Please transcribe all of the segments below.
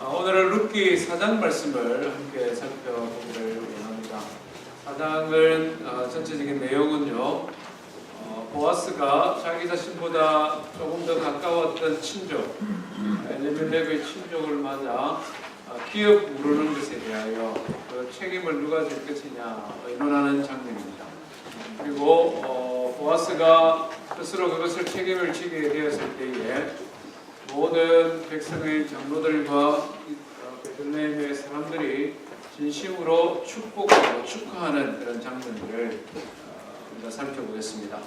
오늘은 룻기 4장 말씀을 함께 살펴보기를 원합니다. 4장은 전체적인 내용은요, 보아스가 자기 자신보다 조금 더 가까웠던 친족 엘리멜렉의 친족을 맞아 기업 물으는 것에 대하여 그 책임을 누가 질 것이냐 의논하는 장면입니다. 그리고 보아스가 스스로 그것을 책임을 지게 되었을 때에 모든 백성의 장로들과 베들레헴의 사람들이 진심으로 축복하고 축하하는 그런 장면들을 우리가 살펴보겠습니다.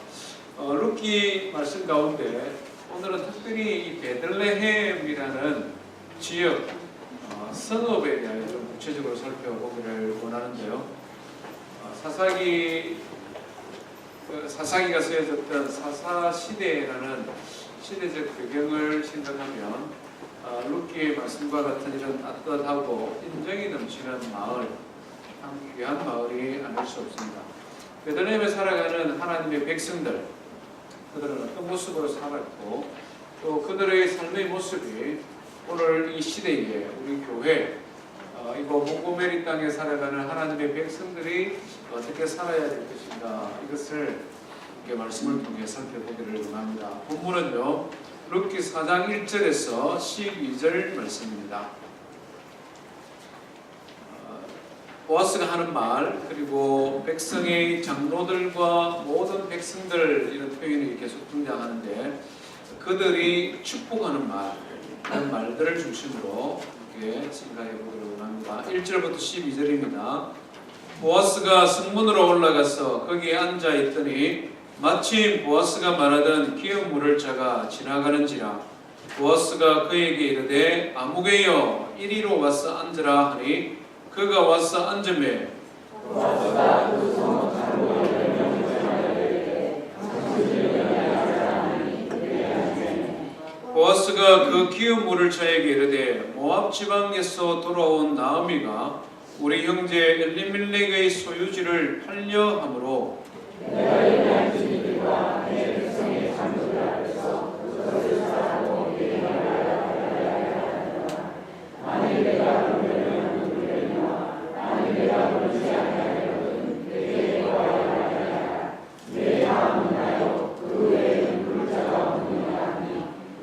룻기 말씀 가운데 오늘은 특별히 이 베들레헴이라는 지역 성읍에 대하여 좀 구체적으로 살펴보기를 원하는데요. 사사기가 쓰여졌던 사사시대라는 시대적 배경을 생각하면 룻기의 말씀과 같은 이런 따뜻하고 인정이 넘치는 마을, 참 귀한 마을이 아닐 수 없습니다. 베들레헴에 살아가는 하나님의 백성들, 그들은 어떤 모습으로 살았고 또 그들의 삶의 모습이 오늘 이 시대에 우리 교회 이거 몽고메리 땅에 살아가는 하나님의 백성들이 어떻게 살아야 될 것인가, 이것을 말씀을 통해 살펴보기를 원합니다. 본문은요, 룻기 4장 1절에서 12절 말씀입니다. 보아스가 하는 말, 그리고 백성의 장로들과 모든 백성들, 이런 표현이 계속 등장하는데 그들이 축복하는 말, 그런 말들을 중심으로 이렇게 생각해 보기를 원합니다. 1절부터 12절입니다. 보아스가 성문으로 올라가서 거기에 앉아 있더니 마침 보아스가 말하던 기업 물을 자가 지나가는지라. 보아스가 그에게 이르되 아무개여 이리로 와서 앉으라 하니 그가 와서 앉으매 보아스가 그 성문 장로의 명령을 보아스가 그 기업 물을 자에게 이르되 모압 지방에서 돌아온 나오미가 우리 형제 엘리멜렉의 소유지를 팔려 함으로 내가 내 주님과 내 백성의 장로들 앞에서 그것을 사하고 만일 내가 그러면 누구려니와 만일 내가 그러지 아니하려거든 내게 구하여라. 내 마음은 나요 그 외에는 부를 자가 없느냐 하니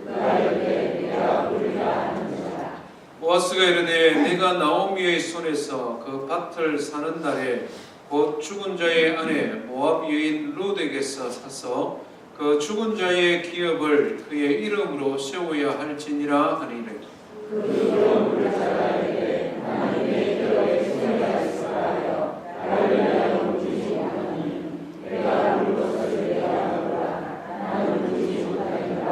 그가 이르되 내가 부르리라 하는지라. 보아스가 이르되 내가 나오미의 손에서 그 밭을 사는 날에 곧 죽은 자의 아내 모압 여인 룻에게서 사서 그 죽은 자의 기업을 그의 이름으로 세워야 할지니라 하니래. 그 이름을 자라에게 하나님의 기업에 세워야 하여 나를 부르지 못하니 내가 부르것을 얘기하노라. 나는 부르지 못하니라.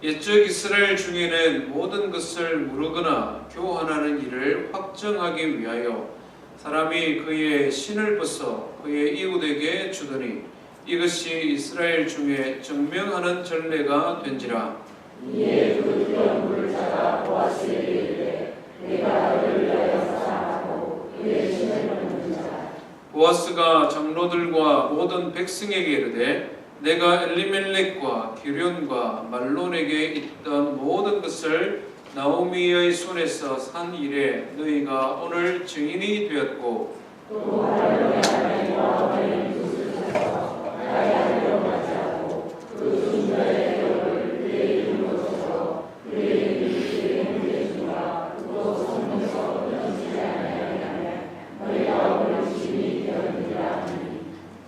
옛적 이스라엘 중에는 모든 것을 물으거나 교환하는 일을 확정하기 위하여 사람이 그의 신을 벗어 그의 이웃에게 주더니 이것이 이스라엘 중에 증명하는 전례가 된지라. 이에 그 기업 물을 자가 보아스에게 이르되 내가 그를 위하여 사랑하고 그의 신을 벗는 자. 보아스가 장로들과 모든 백성에게 이르되 내가 엘리멜렉과 기럐과 말론에게 있던 모든 것을 나오미의 손에서 산 일에 너희가 오늘 증인이 되었고 또 말론의 아내와 어머니 두 사서 나의 아내로 맞이하고 그 순자의 기업을 그의 이름으로 써서 그의 이름이 행되시니라. 또 성문에서 변치지 아니하면 너희가 오늘 증인이 되었느니라 하니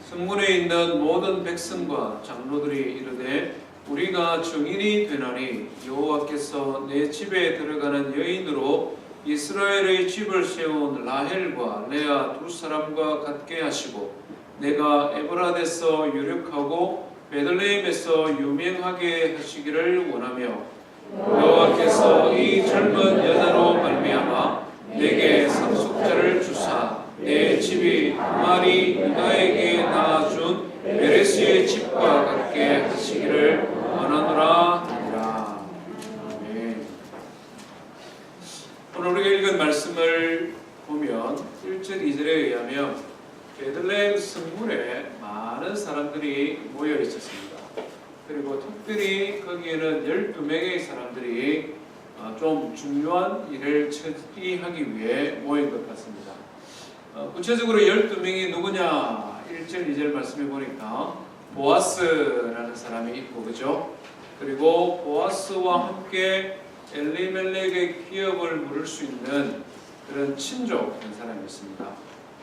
성문에 있는 모든 백성과 장로들이 이르되 우리가 증인이 되나니 여호와께서 내 집에 들어가는 여인으로 이스라엘의 집을 세운 라헬과 레아 두 사람과 같게 하시고 내가 에브라데서 유력하고 베들레헴에서 유명하게 하시기를 원하며 여호와께서 이 젊은 여자로 말미암아 내게 상속자를 주사 내 집이 아말이 유다에게 낳아준 베레스의 집과 같게 하시기를 원하노라 하니라. 아멘. 오늘 우리가 읽은 말씀을 보면 1절 2절에 의하면 베들레헴 성문에 많은 사람들이 모여 있었습니다. 그리고 특별히 거기에는 12명의 사람들이 좀 중요한 일을 처리하기 위해 모인 것 같습니다. 구체적으로 12명이 누구냐? 1절, 2절 말씀해 보니까 보아스라는 사람이 있고, 그죠? 그리고 보아스와 함께 엘리멜렉의 기업을 물을 수 있는 그런 친족된 사람이 있습니다.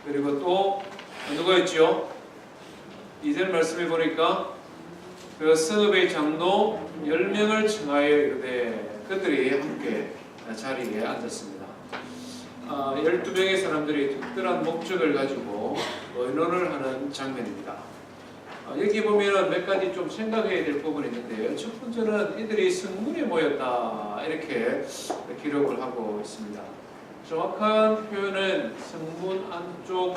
그리고 또 누가 있죠? 2절 말씀해 보니까 그 성읍의 장로 10명을 청하여 이르되 그들이 함께 자리에 앉았습니다. 12명의 사람들이 특별한 목적을 가지고 의논을 하는 장면입니다. 여기 보면 몇 가지 좀 생각해야 될 부분이 있는데요. 첫 번째는 이들이 성문에 모였다 이렇게 기록을 하고 있습니다. 정확한 표현은 성문 안쪽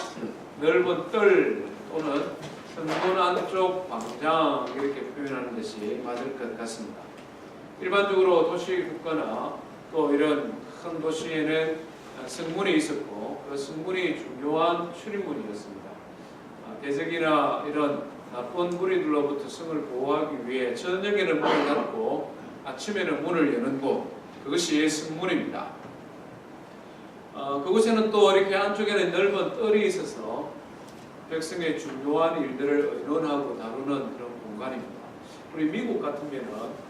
넓은 뜰 또는 성문 안쪽 광장 이렇게 표현하는 것이 맞을 것 같습니다. 일반적으로 도시국가나 또 이런 큰 도시에는 성문이 있었고 그 성문이 중요한 출입문이었습니다. 대적이나 이런 나쁜 무리들로부터 성을 보호하기 위해 저녁에는 문을 닫고 아침에는 문을 여는 곳, 그것이 성문입니다. 그곳에는 또 이렇게 안쪽에는 넓은 뜰이 있어서 백성의 중요한 일들을 의논하고 다루는 그런 공간입니다. 우리 미국 같으면은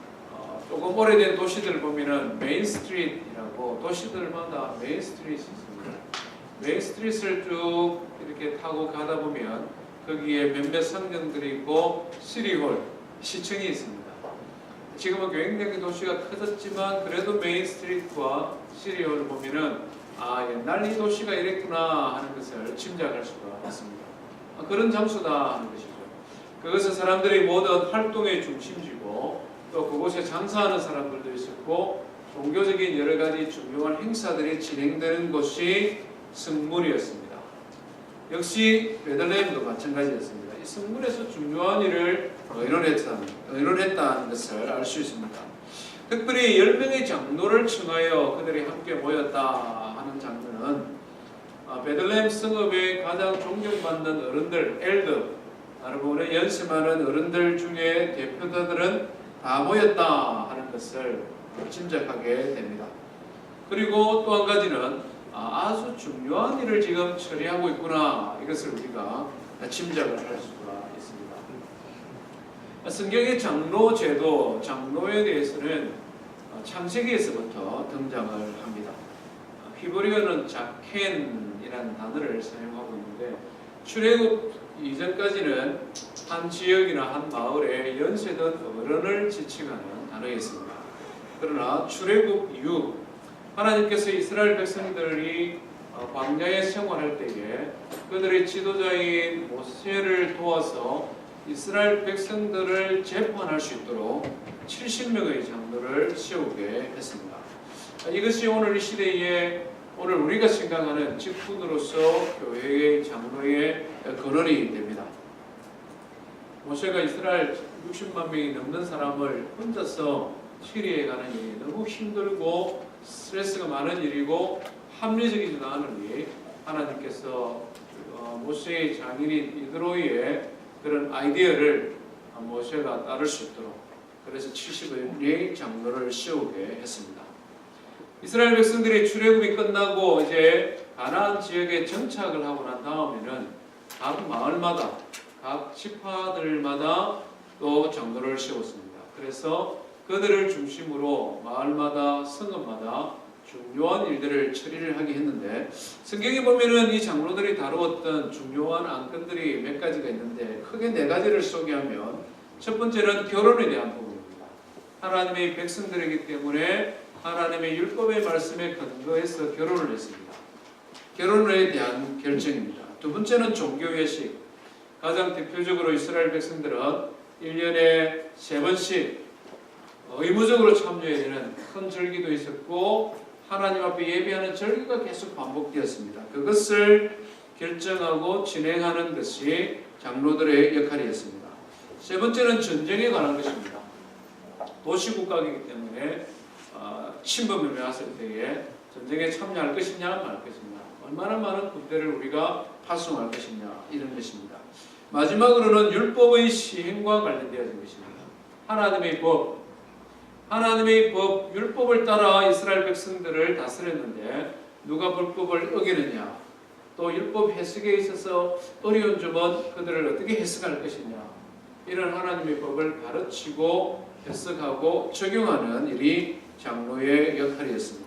조금 오래된 도시들 보면은 메인 스트리트라고 도시들마다 메인 스트리트이 있습니다. 메인 스트리트를 쭉 이렇게 타고 가다 보면 거기에 몇몇 성전들이 있고 시리홀, 시청이 있습니다. 지금은 굉장히 도시가 커졌지만 그래도 메인 스트리트와 시리홀을 보면은 옛날 이 도시가 이랬구나 하는 것을 짐작할 수가 있습니다. 그런 장소다 하는 것이죠. 그것은 사람들이 모든 활동의 중심지고 또 그곳에 장사하는 사람들도 있었고 종교적인 여러 가지 중요한 행사들이 진행되는 곳이 성문이었습니다. 역시 베들레헴도 마찬가지였습니다. 이 성문에서 중요한 일을 의논했다는 것을 알 수 있습니다. 특별히 10명의 장로를 청하여 그들이 함께 모였다 하는 장면은 베들레헴 성읍의 가장 존경받는 어른들, 엘더, 여러분의 연습하는 어른들 중에 대표자들은 다 모였다 하는 것을 짐작하게 됩니다. 그리고 또 한 가지는 아주 중요한 일을 지금 처리하고 있구나 이것을 우리가 짐작을 할 수가 있습니다. 성경의 장로 제도, 장로에 대해서는 창세기에서부터 등장을 합니다. 히브리어는 자켄이라는 단어를 사용하고 있는데 출애굽 이전까지는 한 지역이나 한 마을에 연세든 어른을 지칭하는 단어였습니다. 그러나 출애굽 이후 하나님께서 이스라엘 백성들이 광야에 생활할 때에 그들의 지도자인 모세를 도와서 이스라엘 백성들을 재판할 수 있도록 70명의 장로를 세우게 했습니다. 이것이 오늘 이 시대에 오늘 우리가 생각하는 직분으로서 교회의 장로의 근원이 됩니다. 모세가 이스라엘 60만 명이 넘는 사람을 혼자서 치리해 가는 일이 너무 힘들고 스트레스가 많은 일이고 합리적이지도 않으니 하나님께서 모세의 장인인 이드로의 그런 아이디어를 모세가 따를 수 있도록 그래서 70명의 장로를 세우게 했습니다. 이스라엘 백성들이 출애굽이 끝나고 이제 가나안 지역에 정착을 하고 난 다음에는 각 마을마다 각 지파들마다 또 장로를 세웠습니다. 그래서 그들을 중심으로 마을마다 성읍마다 중요한 일들을 처리를 하게 했는데 성경에 보면은 이 장로들이 다루었던 중요한 안건들이 몇 가지가 있는데 크게 4가지를 소개하면 첫 번째는 결혼에 대한 부분입니다. 하나님의 백성들이기 때문에 하나님의 율법의 말씀에 근거해서 결혼을 했습니다. 결혼에 대한 결정입니다. 두 번째는 종교회식. 가장 대표적으로 이스라엘 백성들은 1년에 3번씩 의무적으로 참여해야 되는 큰 절기도 있었고 하나님 앞에 예배하는 절기가 계속 반복되었습니다. 그것을 결정하고 진행하는 것이 장로들의 역할이었습니다. 세 번째는 전쟁에 관한 것입니다. 도시국가이기 때문에 침범이 왔을 때에 전쟁에 참여할 것이냐 말 것이냐 얼마나 많은 군대를 우리가 파송할 것이냐 이런 것입니다. 마지막으로는 율법의 시행과 관련되어진 것입니다. 하나님의 법, 하나님의 법, 율법을 따라 이스라엘 백성들을 다스렸는데 누가 율법을 어기느냐, 또 율법 해석에 있어서 어려운 점은 그들을 어떻게 해석할 것이냐, 이런 하나님의 법을 가르치고 해석하고 적용하는 일이 장로의 역할이었습니다.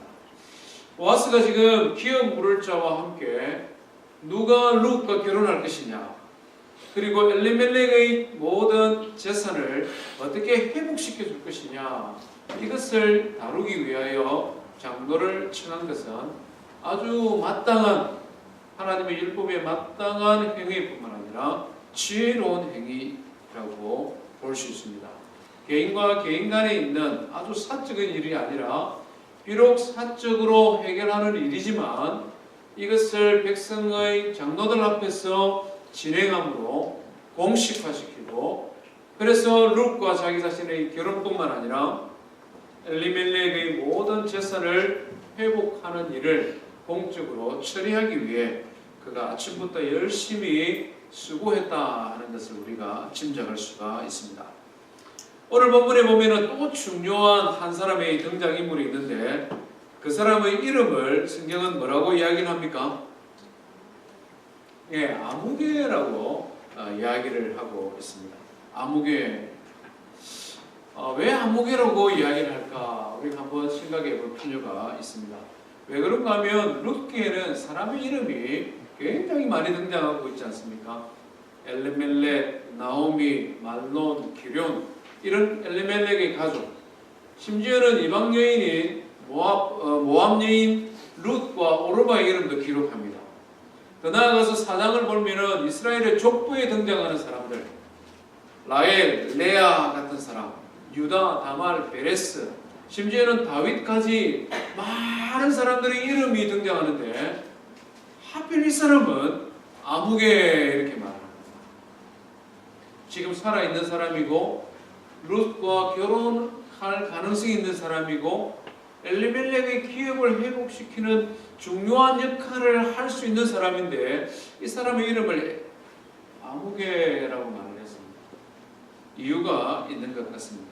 보아스가 지금 기업 물을 자와 함께 누가 룻과 결혼할 것이냐, 그리고 엘리멜렉의 모든 재산을 어떻게 회복시켜 줄 것이냐, 이것을 다루기 위하여 장로를 청한 것은 아주 마땅한, 하나님의 율법에 마땅한 행위뿐만 아니라 지혜로운 행위라고 볼 수 있습니다. 개인과 개인 간에 있는 아주 사적인 일이 아니라 비록 사적으로 해결하는 일이지만 이것을 백성의 장로들 앞에서 진행함으로 공식화시키고, 그래서 룻과 자기 자신의 결혼뿐만 아니라 엘리멜렉의 모든 재산을 회복하는 일을 공적으로 처리하기 위해 그가 아침부터 열심히 수고했다 하는 것을 우리가 짐작할 수가 있습니다. 오늘 본문에 보면 또 중요한 한 사람의 등장인물이 있는데 그 사람의 이름을 성경은 뭐라고 이야기를 합니까? 예, 아무개라고 이야기를 하고 있습니다. 아무개. 왜 아무개라고 이야기를 할까? 우리가 한번 생각해 볼 필요가 있습니다. 왜 그런가 하면 룻기에는 사람의 이름이 굉장히 많이 등장하고 있지 않습니까? 엘리멜렉, 나오미, 말론, 기럨, 이런 엘리멜렉의 가족, 심지어는 이방 여인인 모압 여인 룻과 오르바의 이름도 기록합니다. 더 나아가서 사장을 보면은 이스라엘의 족보에 등장하는 사람들, 라헬, 레아 같은 사람, 유다, 다말, 베레스, 심지어는 다윗까지 많은 사람들의 이름이 등장하는데 하필 이 사람은 아무개 이렇게 말합니다. 지금 살아있는 사람이고 룻과 결혼할 가능성이 있는 사람이고 엘리멜렉의 기업을 회복시키는 중요한 역할을 할 수 있는 사람인데 이 사람의 이름을 아무개라고 말을 했습니다. 이유가 있는 것 같습니다.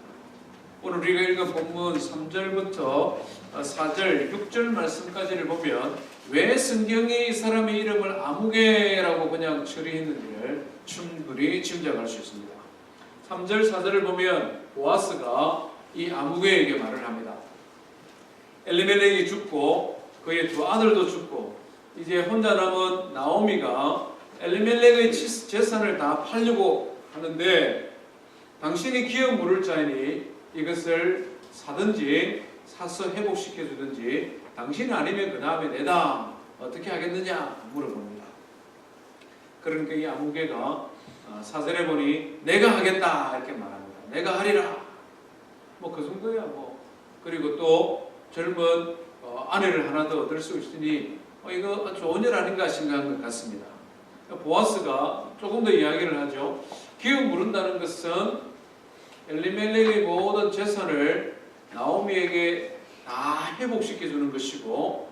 오늘 우리가 읽은 본문 3절부터 4절, 6절 말씀까지를 보면 왜 성경이 이 사람의 이름을 아무개라고 그냥 처리했는지를 충분히 짐작할 수 있습니다. 3절, 4절을 보면 보아스가 이 아무개에게 말을 합니다. 엘리멜렉이 죽고 그의 두 아들도 죽고 이제 혼자 남은 나오미가 엘리멜렉의 재산을 다 팔려고 하는데 당신이 기업 물을 자이니 이것을 사든지 사서 회복시켜 주든지 당신이 아니면 그 다음에 내다 어떻게 하겠느냐 물어봅니다. 그러니까 이 아무개가 4절에 보니 내가 하겠다 이렇게 말합니다. 내가 하리라. 뭐 그 정도야 뭐. 그리고 또 젊은 아내를 하나 더 얻을 수 있으니 이거 좋은 일 아닌가 생각한 것 같습니다. 보아스가 조금 더 이야기를 하죠. 기업 물은다는 것은 엘리멜렉의 모든 재산을 나오미에게 다 회복시켜 주는 것이고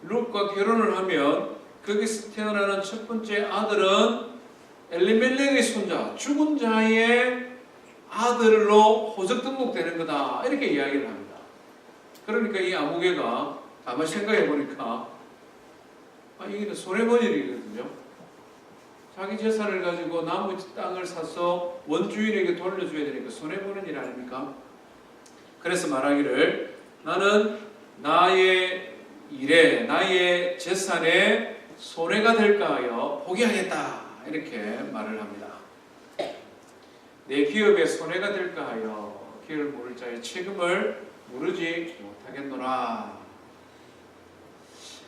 룻과 결혼을 하면 거기서 태어나는 첫 번째 아들은 엘리멜렉의 손자, 죽은 자의 아들로 호적 등록되는 거다 이렇게 이야기를 합니다. 그러니까 이 아무개가 가만히 생각해 보니까 이게 손해본 일이거든요. 자기 재산을 가지고 나무 땅을 사서 원주인에게 돌려줘야 되니까 손해보는 일 아닙니까? 그래서 말하기를 나는 나의 일에 나의 재산에 손해가 될까 하여 포기하겠다 이렇게 말을 합니다. 내 기업에 손해가 될까 하여 기업을 물을 자의 책임을 물으지 못하겠노라.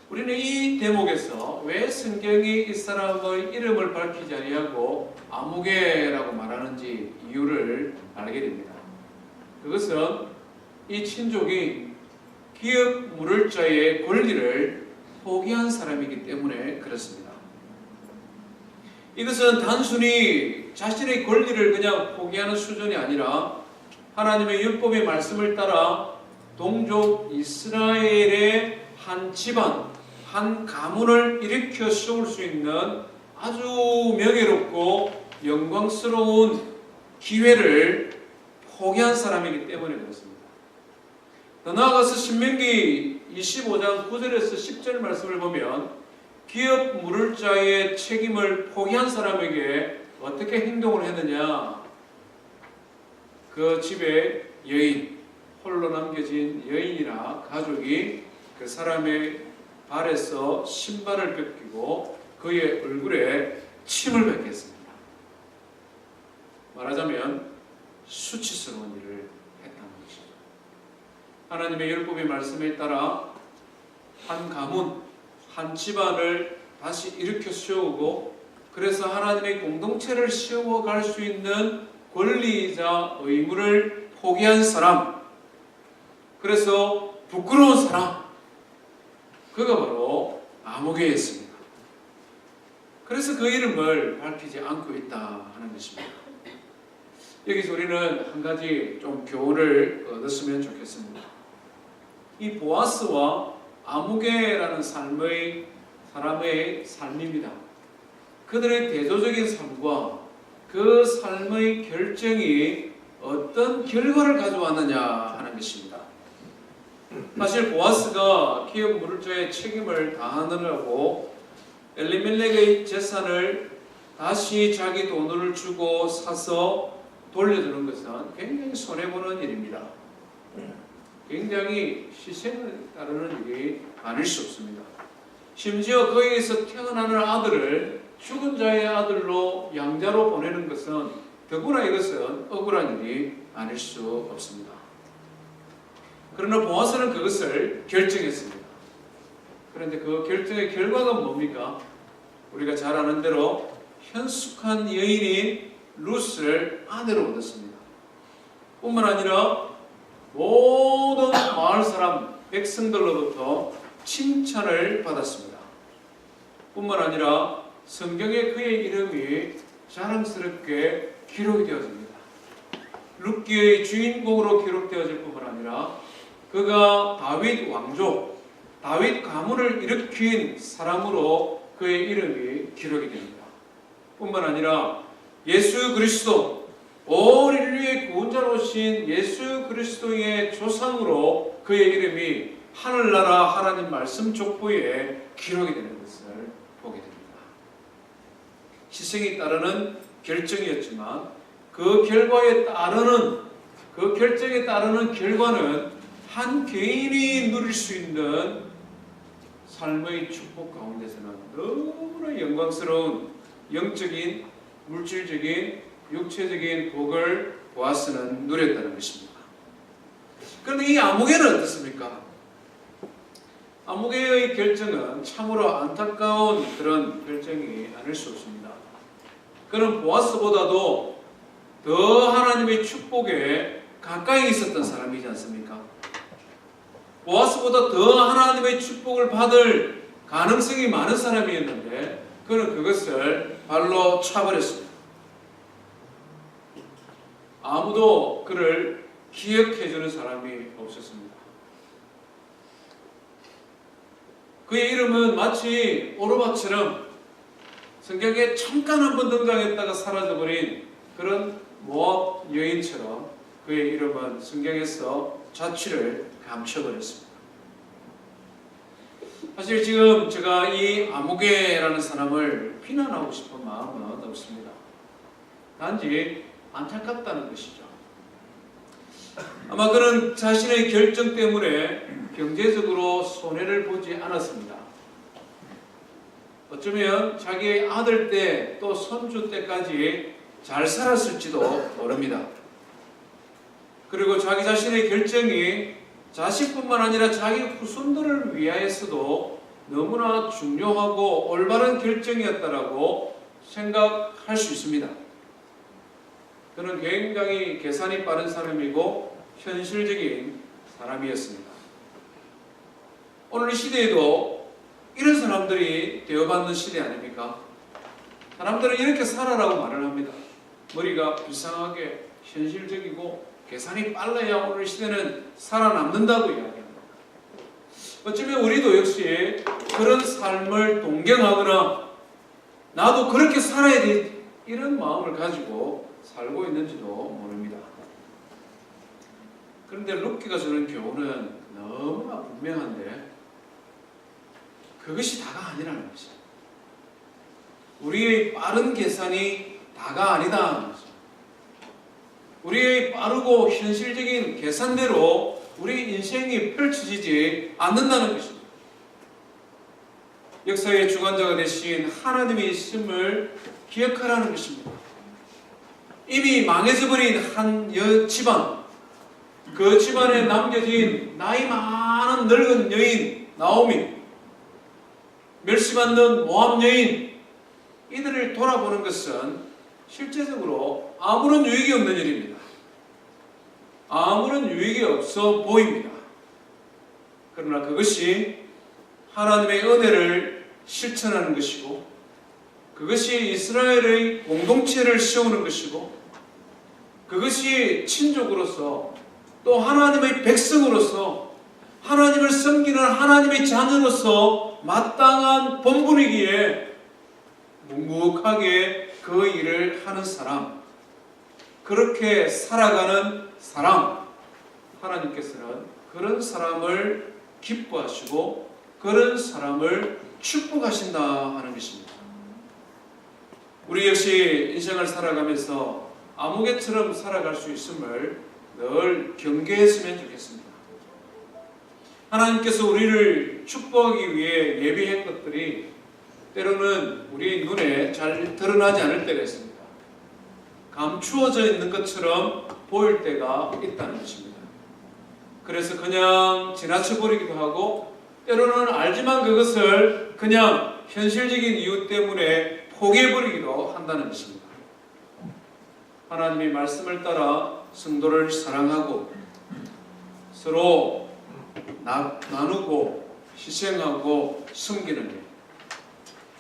우리는 이 대목에서 왜 성경이 이 사람의 이름을 밝히지 아니하고 아무개라고 말하는지 이유를 알게 됩니다. 그것은 이 친족이 기업 물을 자의 권리를 포기한 사람이기 때문에 그렇습니다. 이것은 단순히 자신의 권리를 그냥 포기하는 수준이 아니라 하나님의 율법의 말씀을 따라 동족 이스라엘의 한 집안, 한 가문을 일으켜 세울 수 있는 아주 명예롭고 영광스러운 기회를 포기한 사람이기 때문에 그렇습니다. 더 나아가서 신명기 25장 9절에서 10절 말씀을 보면 기업 물을 자의 책임을 포기한 사람에게 어떻게 행동을 했느냐. 그 집에 여인, 홀로 남겨진 여인이나 가족이 그 사람의 발에서 신발을 벗기고 그의 얼굴에 침을 뱉겠습니다. 말하자면 수치스러운 일을 했다는 것이죠. 하나님의 율법의 말씀에 따라 한 가문, 한 집안을 다시 일으켜 세우고 그래서 하나님의 공동체를 세워갈 수 있는 권리이자 의무를 포기한 사람, 그래서 부끄러운 사람, 그가 바로 아무개였습니다. 그래서 그 이름을 밝히지 않고 있다 하는 것입니다. 여기서 우리는 한 가지 좀 교훈을 얻었으면 좋겠습니다. 이 보아스와 아무개라는 사람의 삶입니다. 그들의 대조적인 삶과 그 삶의 결정이 어떤 결과를 가져왔느냐 하는 것입니다. 사실 보아스가 기업 물을 자의 책임을 다하느라고 엘리멜렉의 재산을 다시 자기 돈을 주고 사서 돌려주는 것은 굉장히 손해보는 일입니다. 굉장히 희생을 따르는 일이 아닐 수 없습니다. 심지어 거기에서 태어나는 아들을 죽은 자의 아들로 양자로 보내는 것은 더구나 이것은 억울한 일이 아닐 수 없습니다. 그러나 보아스는 그것을 결정했습니다. 그런데 그 결정의 결과가 뭡니까? 우리가 잘 아는 대로 현숙한 여인인 룻을 아내로 얻었습니다. 뿐만 아니라 모든 마을 사람, 백성들로부터 칭찬을 받았습니다. 뿐만 아니라 성경에 그의 이름이 자랑스럽게 기록이 되어집니다. 룻기의 주인공으로 기록되어질 뿐만 아니라 그가 다윗 왕족, 다윗 가문을 일으킨 사람으로 그의 이름이 기록이 됩니다. 뿐만 아니라 예수 그리스도, 온 인류의 구원자로 오신 예수 그리스도의 조상으로 그의 이름이 하늘나라 하나님 말씀 족보에 기록이 되는 것을 보게 됩니다. 희생이 따르는 결정이었지만 그 결과에 따르는 그 결정에 따르는 결과는 한 개인이 누릴 수 있는 삶의 축복 가운데서는 너무나 영광스러운 영적인, 물질적인, 육체적인 복을 보아스는 누렸다는 것입니다. 그런데 이 아무개는 어떻습니까? 아무개의 결정은 참으로 안타까운 그런 결정이 아닐 수 없습니다. 그는 보아스보다도 더 하나님의 축복에 가까이 있었던 사람이지 않습니까? 보아스보다 더 하나님의 축복을 받을 가능성이 많은 사람이었는데 그는 그것을 발로 차버렸습니다. 아무도 그를 기억해주는 사람이 없었습니다. 그의 이름은 마치 오르바처럼 성경에 잠깐 한번 등장했다가 사라져버린 그런 모압 여인처럼 그의 이름은 성경에서 자취를 감춰버렸습니다. 사실 지금 제가 이 아무개라는 사람을 비난하고 싶은 마음은 없습니다. 단지 안타깝다는 것이죠. 아마 그는 자신의 결정 때문에 경제적으로 손해를 보지 않았습니다. 어쩌면 자기의 아들 때 또 손주 때까지 잘 살았을지도 모릅니다. 그리고 자기 자신의 결정이 자식뿐만 아니라 자기 후손들을 위하여서도 너무나 중요하고 올바른 결정이었다라고 생각할 수 있습니다. 그는 굉장히 계산이 빠른 사람이고 현실적인 사람이었습니다. 오늘 이 시대에도 이런 사람들이 대우받는 시대 아닙니까? 사람들은 이렇게 살아라고 말을 합니다. 머리가 불쌍하게 현실적이고 계산이 빨라야 오늘 시대는 살아남는다고 이야기합니다. 어쩌면 우리도 역시 그런 삶을 동경하거나 나도 그렇게 살아야 돼 이런 마음을 가지고 살고 있는지도 모릅니다. 그런데 룻기가 주는 교훈은 너무나 분명한데 그것이 다가 아니라는 것입니다. 우리의 빠른 계산이 다가 아니다는 것입니다. 우리의 빠르고 현실적인 계산대로 우리 인생이 펼쳐지지 않는다는 것입니다. 역사의 주관자가 되신 하나님의 있음을 기억하라는 것입니다. 이미 망해져 버린 한 집안, 그 집안에 남겨진 나이 많은 늙은 여인 나오미, 멸시받는 모함 여인, 이들을 돌아보는 것은 실제적으로 아무런 유익이 없는 일입니다. 아무런 유익이 없어 보입니다. 그러나 그것이 하나님의 은혜를 실천하는 것이고, 그것이 이스라엘의 공동체를 세우는 것이고, 그것이 친족으로서 또 하나님의 백성으로서 하나님을 섬기는 하나님의 자녀로서 마땅한 본분이기에 묵묵하게 그 일을 하는 사람, 그렇게 살아가는 사람, 하나님께서는 그런 사람을 기뻐하시고 그런 사람을 축복하신다 하는 것입니다. 우리 역시 인생을 살아가면서 아무개처럼 살아갈 수 있음을 늘 경계했으면 좋겠습니다. 하나님께서 우리를 축복하기 위해 예비한 것들이 때로는 우리 눈에 잘 드러나지 않을 때가 있습니다. 감추어져 있는 것처럼 보일 때가 있다는 것입니다. 그래서 그냥 지나쳐버리기도 하고, 때로는 알지만 그것을 그냥 현실적인 이유 때문에 포기해버리기도 한다는 것입니다. 하나님의 말씀을 따라 성도를 사랑하고 서로 나누고 희생하고 섬기는 일,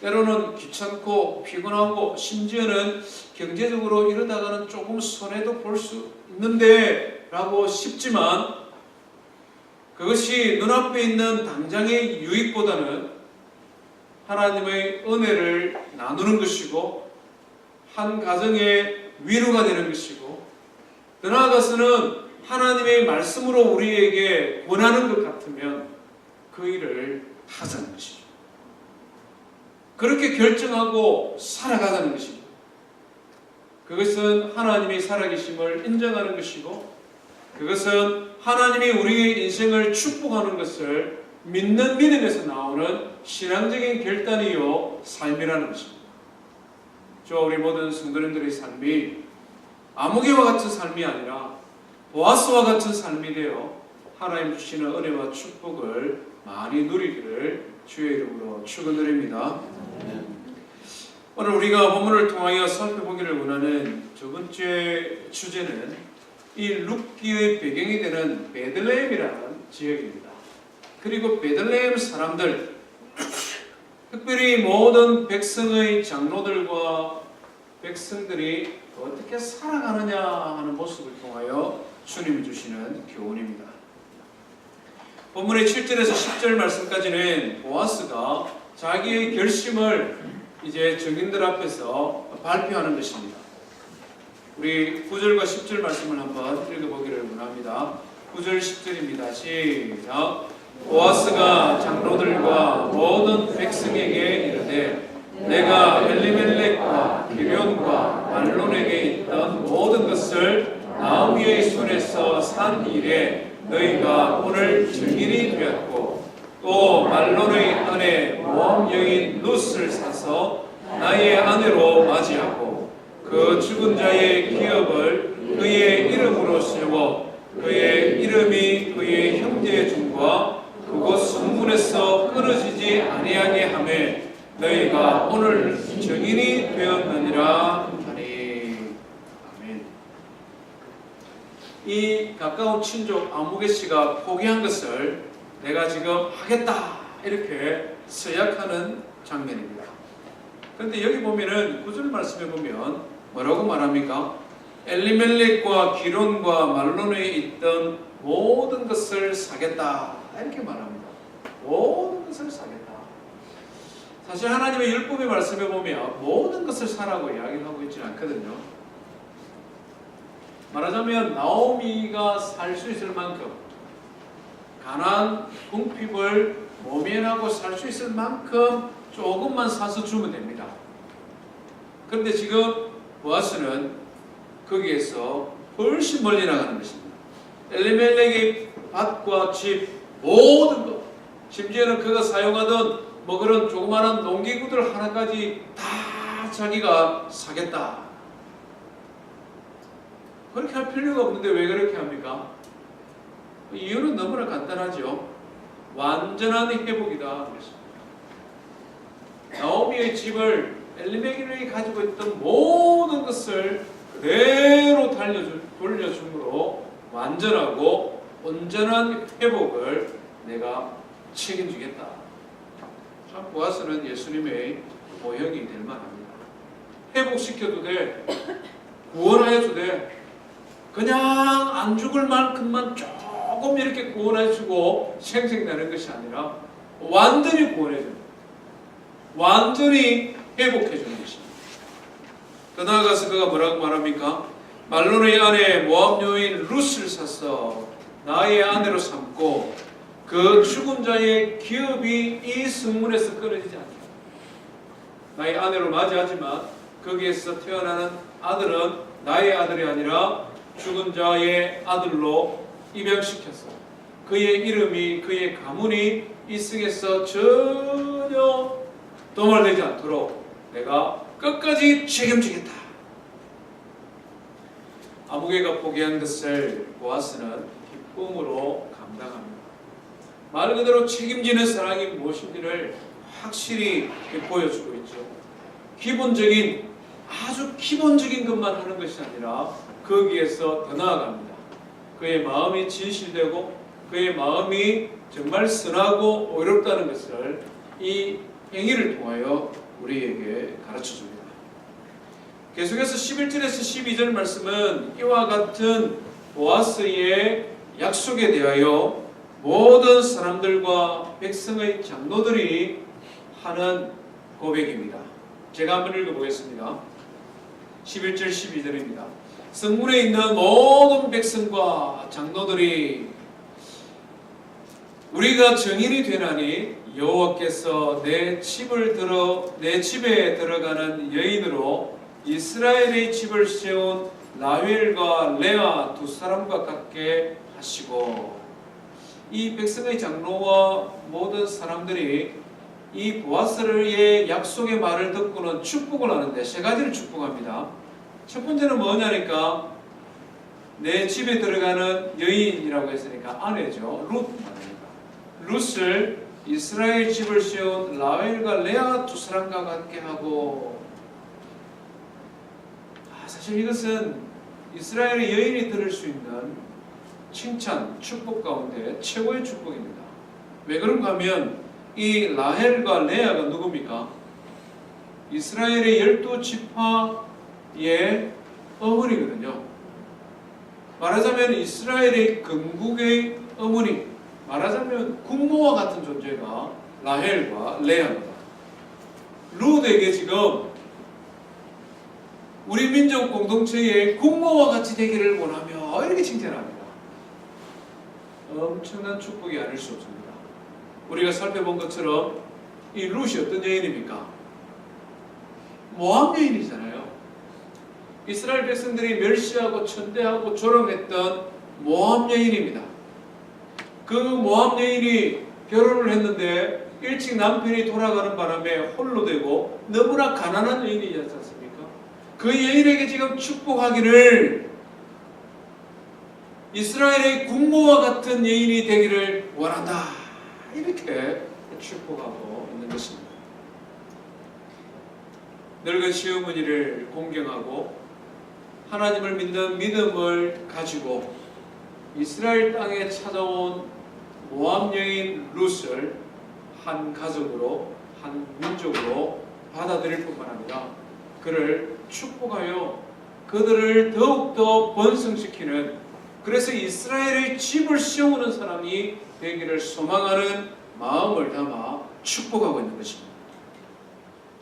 때로는 귀찮고 피곤하고 심지어는 경제적으로 이러다가는 조금 손해도 볼 수 있는데 라고 싶지만, 그것이 눈앞에 있는 당장의 유익보다는 하나님의 은혜를 나누는 것이고 한 가정의 위로가 되는 것이고, 더 나아가서는 하나님의 말씀으로 우리에게 권하는 것 같으면 그 일을 하자는 것이죠. 그렇게 결정하고 살아가자는 것입니다. 그것은 하나님의 살아계심을 인정하는 것이고, 그것은 하나님이 우리의 인생을 축복하는 것을 믿는 믿음에서 나오는 신앙적인 결단이요 삶이라는 것입니다. 저와 우리 모든 성도님들의 삶이 아무개와 같은 삶이 아니라 보아스와 같은 삶이 되어 하나님 주시는 은혜와 축복을 많이 누리기를 주의 이름으로 축원드립니다. 오늘 우리가 본문을 통하여 살펴보기를 원하는 두 번째 주제는 이 룻기의 배경이 되는 베들레헴이라는 지역입니다. 그리고 베들레헴 사람들, 특별히 모든 백성의 장로들과 백성들이 어떻게 살아가느냐 하는 모습을 통하여 주님이 주시는 교훈입니다. 본문의 7절에서 10절 말씀까지는 보아스가 자기의 결심을 이제 증인들 앞에서 발표하는 것입니다. 우리 9절과 10절 말씀을 한번 읽어보기를 원합니다. 9절 10절입니다. 시작. 보아스가 장로들과 모든 백성에게 이르되 내가 엘리멜렉과 기럐과 말론에게 있던 모든 것을 나오미의 손에서 산 일에 너희가 오늘 증인이 되었고, 또 말론의 아내 모함 여인 룻을 사서 나의 아내로 맞이하고 그 죽은 자의 기업을 그의 이름으로 세워 그의 이름이 그의 형제 중과 그곳 성문에서 끊어지지 아니하게 하매 너희가 오늘 증인이 되었느니라 하니. 아멘. 이 가까운 친족 아무개 씨가 포기한 것을 내가 지금 하겠다 이렇게 서약하는 장면입니다. 그런데 여기 보면은 9절 말씀에 보면 뭐라고 말합니까? 엘리멜렉과 기럐과 말론에 있던 모든 것을 사겠다 이렇게 말합니다. 모든 것을 사겠다. 사실 하나님의 율법의 말씀에 보면 모든 것을 사라고 이야기를 하고 있지는 않거든요. 말하자면 나오미가 살 수 있을 만큼, 가난 궁핍을 모면하고 살 수 있을 만큼 조금만 사서 주면 됩니다. 그런데 지금 보아스는 거기에서 훨씬 멀리 나가는 것입니다. 엘리멜렉의 밭과 집 모든 것, 심지어는 그가 사용하던 뭐 그런 조그마한 농기구들 하나까지 다 자기가 사겠다. 그렇게 할 필요가 없는데 왜 그렇게 합니까? 이유는 너무나 간단하죠. 완전한 회복이다. 나오미의 집을 엘리멜렉이 가지고 있던 모든 것을 그대로 돌려줌으로 완전하고 온전한 회복을 내가 책임지겠다. 참 보아스는 예수님의 모형이 될 만합니다. 회복시켜도 돼. 구원하여도 돼. 그냥 안 죽을 만큼만 조금 이렇게 구원해주고 생생나는 것이 아니라 완전히 구원해줍니다. 완전히 회복해주는 것입니다. 더 나아가서 그가 뭐라고 말합니까? 말론의 아내 모압 여인 룻을 사서 나의 아내로 삼고 그 죽은 자의 기업이 이 성문에서 끊어지지 않게 나의 아내로 맞이하지만 거기에서 태어나는 아들은 나의 아들이 아니라 죽은 자의 아들로 입양시켰어. 그의 이름이 그의 가문이 이 성에서 전혀 도말되지 않도록 내가 끝까지 책임지겠다. 아무개가 포기한 것을 보아스는 기쁨으로 감당합니다. 말 그대로 책임지는 사랑이 무엇인지를 확실히 보여주고 있죠. 기본적인 아주 기본적인 것만 하는 것이 아니라 거기에서 더 나아갑니다. 그의 마음이 진실되고 그의 마음이 정말 선하고 의롭다는 것을 이 행위를 통하여 우리에게 가르쳐줍니다. 계속해서 11절에서 12절 말씀은 이와 같은 보아스의 약속에 대하여 모든 사람들과 백성의 장로들이 하는 고백입니다. 제가 한번 읽어보겠습니다. 11절 12절입니다. 성문에 있는 모든 백성과 장로들이 우리가 증인이 되나니 여호와께서 내 집에 들어가는 여인으로 이스라엘의 집을 세운 라헬과 레아 두 사람과 같게 하시고, 이 백성의 장로와 모든 사람들이 이 보아스의 약속의 말을 듣고는 축복을 하는데 세 가지를 축복합니다. 첫 번째는 뭐냐니까 내 집에 들어가는 여인이라고 했으니까 아내죠. 룻 아내니까. 룻을 이스라엘 집을 세운 라헬과 레아 두 사람과 같게 하고, 사실 이것은 이스라엘의 여인이 들을 수 있는 칭찬, 축복 가운데 최고의 축복입니다. 왜 그런가 하면 이 라헬과 레아가 누굽니까? 이스라엘의 12지파의 어머니거든요. 말하자면 이스라엘의 건국의 어머니, 말하자면 국모와 같은 존재가 라헬과 레아입니다. 룻에게 지금 우리 민족 공동체의 국모와 같이 되기를 원하며 이렇게 칭찬합니다. 엄청난 축복이 아닐 수 없습니다. 우리가 살펴본 것처럼 이 룻이 어떤 여인입니까? 모압 여인이잖아요. 이스라엘 백성들이 멸시하고 천대하고 조롱했던 모압 여인입니다. 그 모압 여인이 결혼을 했는데 일찍 남편이 돌아가는 바람에 홀로 되고 너무나 가난한 여인이지 않습니까? 그 여인에게 지금 축복하기를, 이스라엘의 국모와 같은 여인이 되기를 원한다, 이렇게 축복하고 있는 것입니다. 늙은 시어머니를 공경하고 하나님을 믿는 믿음을 가지고 이스라엘 땅에 찾아온 모압 여인 룻을 한 가족으로, 한 민족으로 받아들일 뿐만 아니라 그를 축복하여 그들을 더욱더 번성시키는, 그래서 이스라엘의 집을 세우는 사람이 되기를 소망하는 마음을 담아 축복하고 있는 것입니다.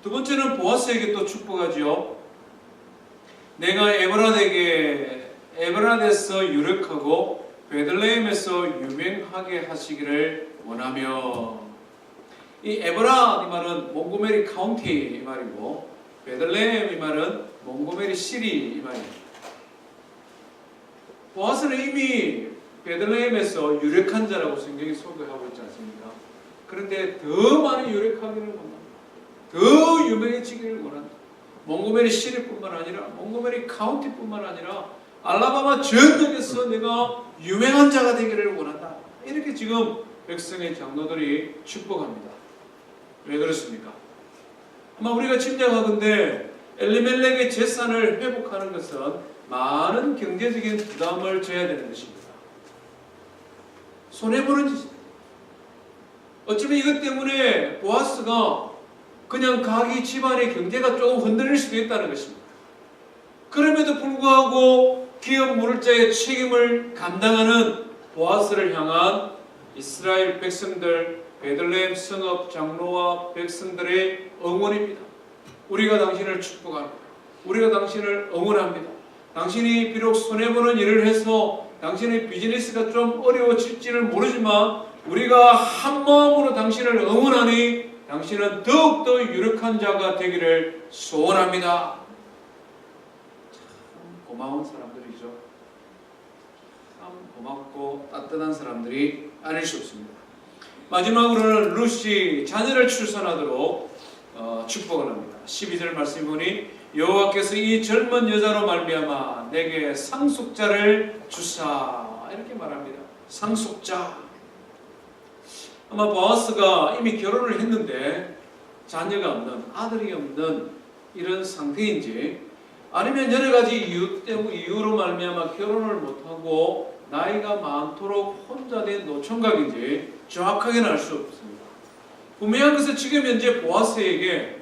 두 번째는 보아스에게 또 축복하지요. 내가 에브라데서 유력하고 베들레헴에서 유명하게 하시기를 원하며. 이 에버라 이 말은 몽고메리 카운티 이 말이고, 베들레헴 이 말은 몽고메리 시리 이 말입니다. 보아스는 이미 베들레헴에서 유력한 자라고 성경이 소개하고 있지 않습니까? 그런데 더 많이 유력하기를 원합니다. 더 유명해지기를 원한다. 몽고메리 시리뿐만 아니라 몽고메리 카운티뿐만 아니라 알라바마 전역에서 내가 유명한 자가 되기를 원한다. 이렇게 지금 백성의 장로들이 축복합니다. 왜 그렇습니까? 아마 우리가 짐작하건대 엘리멜렉의 재산을 회복하는 것은 많은 경제적인 부담을 져야 되는 것입니다. 손해보는 짓입니다. 어쩌면 이것 때문에 보아스가 그냥 자기 집안의 경제가 조금 흔들릴 수도 있다는 것입니다. 그럼에도 불구하고 기업 물자의 책임을 감당하는 보아스를 향한 이스라엘 백성들, 베들레헴 성읍 장로와 백성들의 응원입니다. 우리가 당신을 축복합니다. 우리가 당신을 응원합니다. 당신이 비록 손해보는 일을 해서 당신의 비즈니스가 좀 어려워질지는 모르지만 우리가 한 마음으로 당신을 응원하니 당신은 더욱더 유력한 자가 되기를 소원합니다. 참 고마운 사람들이죠. 참 고맙고 따뜻한 사람들이 아닐 수 없습니다. 마지막으로는 룻이 자녀를 출산하도록 축복을 합니다. 12절 말씀 보니 여호와께서 이 젊은 여자로 말미암아 내게 상속자를 주사, 이렇게 말합니다. 상속자. 아마 보아스가 이미 결혼을 했는데 자녀가 없는, 아들이 없는 이런 상태인지, 아니면 여러 가지 이유로 말미암아 결혼을 못하고 나이가 많도록 혼자 된 노총각인지 정확하게는 알 수 없습니다. 분명한 것은 지금 현재 보아스에게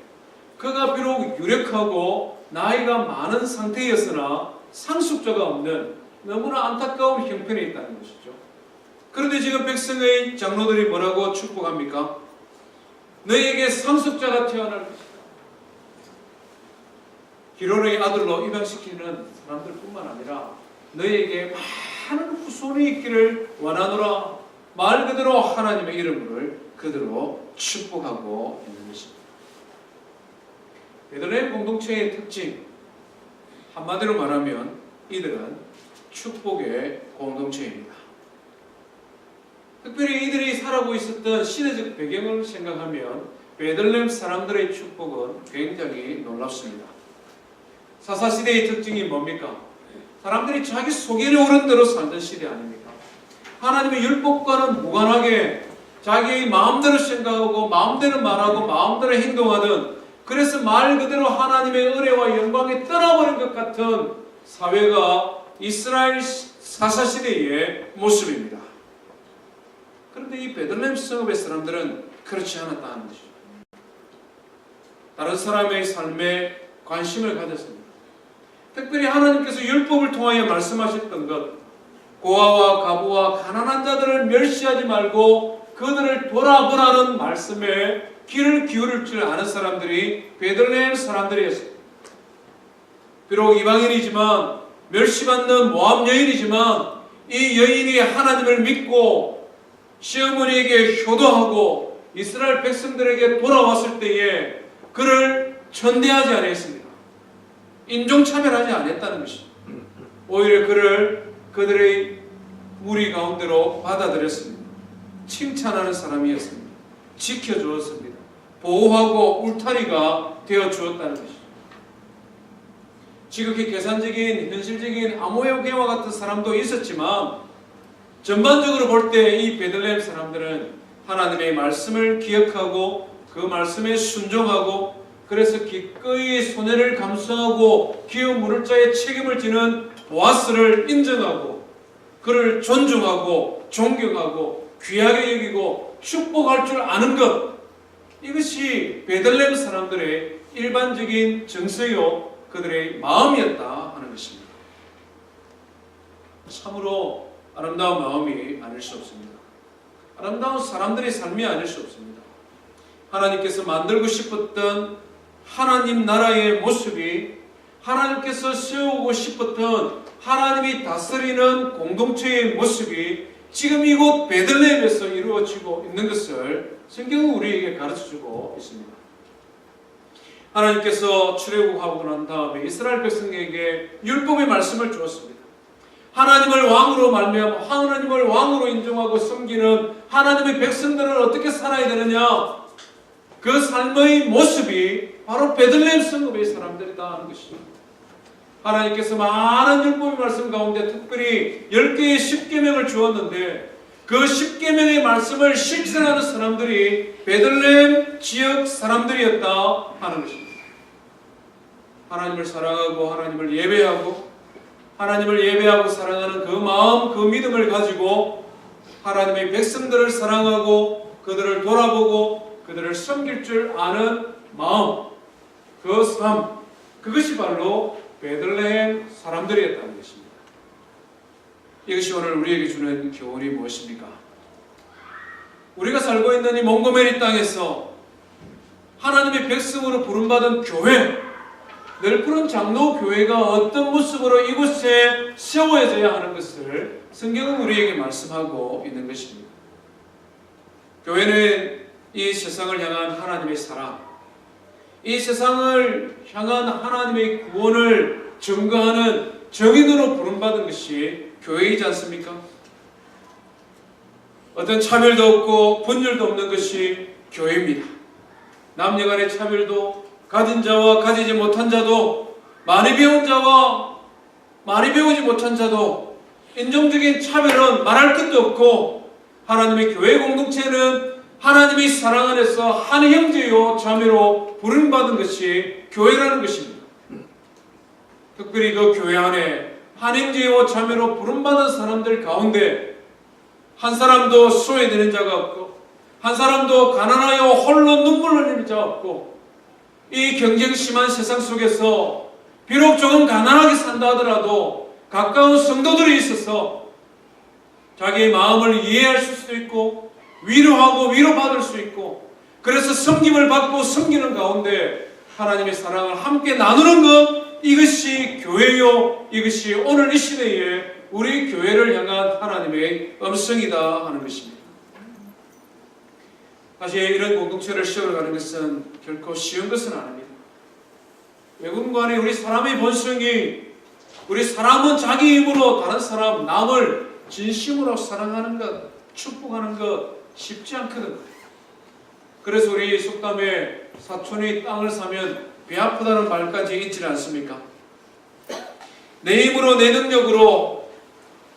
그가 비록 유력하고 나이가 많은 상태였으나 상속자가 없는 너무나 안타까운 형편에 있다는 것이죠. 그런데 지금 백성의 장로들이 뭐라고 축복합니까? 너에게 상속자가 태어날 것이다. 기론의 아들로 입양시키는 사람들뿐만 아니라 너에게 많은 후손이 있기를 원하노라. 말 그대로 하나님의 이름을 그대로 축복하고 있는 것입니다. 베들레헴 공동체의 특징, 한마디로 말하면 이들은 축복의 공동체입니다. 특별히 이들이 살아고 있었던 시대적 배경을 생각하면 베들레헴 사람들의 축복은 굉장히 놀랍습니다. 사사시대의 특징이 뭡니까? 사람들이 자기 속에 오른 대로 살던 시대 아닙니까? 하나님의 율법과는 무관하게 자기의 마음대로 생각하고 마음대로 말하고 마음대로 행동하던, 그래서 말 그대로 하나님의 은혜와 영광에 떠나버린 것 같은 사회가 이스라엘 사사시대의 모습입니다. 그런데 이 베들레헴 성읍의 사람들은 그렇지 않았다는 것이죠. 다른 사람의 삶에 관심을 가졌습니다. 특별히 하나님께서 율법을 통하여 말씀하셨던 것, 고아와 가부와 가난한 자들을 멸시하지 말고 그들을 돌아보라는 말씀에 귀를 기울일 줄 아는 사람들이 베들레헴 사람들이었습니다. 비록 이방인이지만, 멸시받는 모압 여인이지만, 이 여인이 하나님을 믿고 시어머니에게 효도하고 이스라엘 백성들에게 돌아왔을 때에 그를 천대하지 않았습니다. 인종차별하지 않았다는 것이죠. 오히려 그를 그들의 무리 가운데로 받아들였습니다. 칭찬하는 사람이었습니다. 지켜주었습니다. 보호하고 울타리가 되어주었다는 것이죠. 지극히 계산적인, 현실적인 아모여개와 같은 사람도 있었지만 전반적으로 볼 때 이 베들레헴 사람들은 하나님의 말씀을 기억하고 그 말씀에 순종하고, 그래서 기꺼이 손해를 감수하고 기업 물을 자의 책임을 지는 보아스를 인정하고 그를 존중하고 존경하고 귀하게 여기고 축복할 줄 아는 것, 이것이 베들레헴 사람들의 일반적인 정서요 그들의 마음이었다 하는 것입니다. 참으로 아름다운 마음이 아닐 수 없습니다. 아름다운 사람들의 삶이 아닐 수 없습니다. 하나님께서 만들고 싶었던 하나님 나라의 모습이, 하나님께서 세우고 싶었던 하나님이 다스리는 공동체의 모습이 지금 이곳 베들레헴에서 이루어지고 있는 것을 성경은 우리에게 가르쳐주고 있습니다. 하나님께서 출애굽하고 난 다음에 이스라엘 백성에게 율법의 말씀을 주었습니다. 하나님을 왕으로 말미암아 하나님을 왕으로 인정하고 섬기는 하나님의 백성들은 어떻게 살아야 되느냐? 그 삶의 모습이 바로 베들레헴 성읍의 사람들이다 하는 것입니다. 하나님께서 많은 율법의 말씀 가운데 특별히 10개의 십계명을 주었는데 그 십계명의 말씀을 실천하는 사람들이 베들레헴 지역 사람들이었다 하는 것입니다. 하나님을 사랑하고 하나님을 예배하고 하나님을 예배하고 사랑하는 그 마음, 그 믿음을 가지고 하나님의 백성들을 사랑하고 그들을 돌아보고 그들을 섬길 줄 아는 마음, 그 삶, 그것이 바로 베들레헴 사람들이었다는 것입니다. 이것이 오늘 우리에게 주는 교훈이 무엇입니까? 우리가 살고 있는 이 몽고메리 땅에서 하나님의 백성으로 부름받은 교회, 널푸른 장로교회가 어떤 모습으로 이곳에 세워져야 하는 것을 성경은 우리에게 말씀하고 있는 것입니다. 교회는 이 세상을 향한 하나님의 사랑, 이 세상을 향한 하나님의 구원을 증거하는 정인으로 부름받은 것이 교회이지 않습니까? 어떤 차별도 없고 분열도 없는 것이 교회입니다. 남녀간의 차별도, 가진 자와 가지지 못한 자도, 많이 배운 자와 많이 배우지 못한 자도, 인종적인 차별은 말할 것도 없고 하나님의 교회 공동체는 하나님의 사랑 안에서 한 형제요 자매로 부름받은 것이 교회라는 것입니다. 특별히 그 교회 안에 한 형제요 자매로 부름받은 사람들 가운데 한 사람도 소외되는 자가 없고 한 사람도 가난하여 홀로 눈물 흘리는 자가 없고 이 경쟁 심한 세상 속에서 비록 조금 가난하게 산다 하더라도 가까운 성도들이 있어서 자기의 마음을 이해할 수도 있고 위로하고 위로받을 수 있고 그래서 섬김을 받고 섬기는 가운데 하나님의 사랑을 함께 나누는 것, 이것이 교회요, 이것이 오늘 이 시대에 우리 교회를 향한 하나님의 음성이다 하는 것입니다. 사실 이런 공동체를 세워가는 것은 결코 쉬운 것은 아닙니다. 외국인간에 우리 사람의 본성이, 우리 사람은 자기 힘으로 다른 사람, 남을 진심으로 사랑하는 것, 축복하는 것 쉽지 않거든. 그래서 우리 속담에 사촌이 땅을 사면 배 아프다는 말까지 있지 않습니까? 내 힘으로 내 능력으로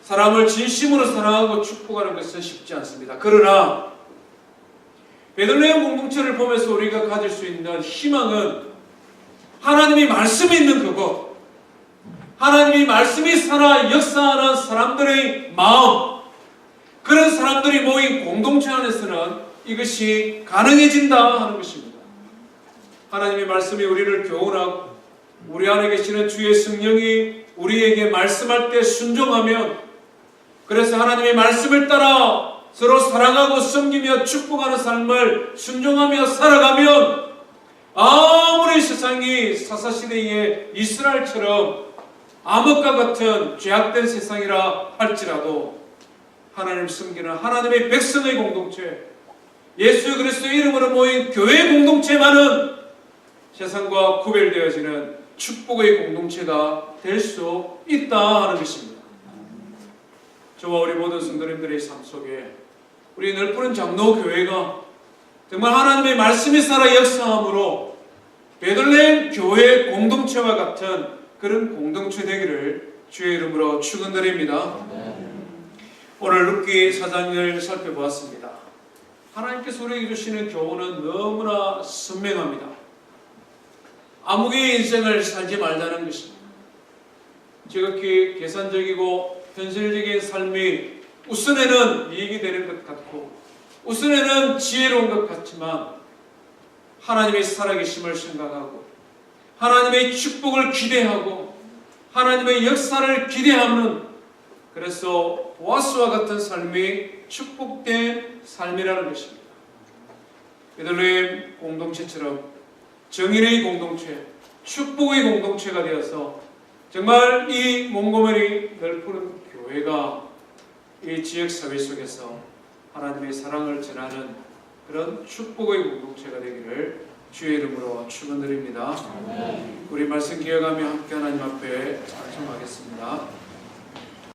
사람을 진심으로 사랑하고 축복하는 것은 쉽지 않습니다. 그러나 베들레헴 공동체를 보면서 우리가 가질 수 있는 희망은 하나님이 말씀이 있는 그곳, 하나님이 말씀이 살아 역사하는 사람들의 마음, 그런 사람들이 모인 공동체 안에서는 이것이 가능해진다 하는 것입니다. 하나님의 말씀이 우리를 교훈하고 우리 안에 계시는 주의 성령이 우리에게 말씀할 때 순종하면, 그래서 하나님의 말씀을 따라 서로 사랑하고 섬기며 축복하는 삶을 순종하며 살아가면 아무리 세상이 사사시대의 이스라엘처럼 암흑과 같은 죄악된 세상이라 할지라도 하나님을 섬기는 하나님의 백성의 공동체, 예수 그리스도의 이름으로 모인 교회 공동체만은 세상과 구별되어지는 축복의 공동체가 될 수 있다 하는 것입니다. 저와 우리 모든 성도님들의 삶 속에 우리 널푸른 장로교회가 정말 하나님의 말씀이 살아 역사함으로 베들레헴 교회 공동체와 같은 그런 공동체 되기를 주의 이름으로 축원드립니다. 오늘 룻기 4장을 살펴보았습니다. 하나님께서 우리에게 주시는 교훈은 너무나 선명합니다. 암흑의 인생을 살지 말자는 것입니다. 지극히 계산적이고 현실적인 삶이 우선에는 이익이 되는 것 같고 우선에는 지혜로운 것 같지만 하나님의 살아계심을 생각하고 하나님의 축복을 기대하고 하나님의 역사를 기대하는, 그래서 보아스와 같은 삶이 축복된 삶이라는 것입니다. 베들레헴 공동체처럼 정인의 공동체, 축복의 공동체가 되어서 정말 이 몽고메리 넓은 교회가 이 지역사회 속에서 하나님의 사랑을 전하는 그런 축복의 공동체가 되기를 주의 이름으로 축원드립니다. 우리 말씀 기억하며 함께 하나님 앞에 찬송하겠습니다.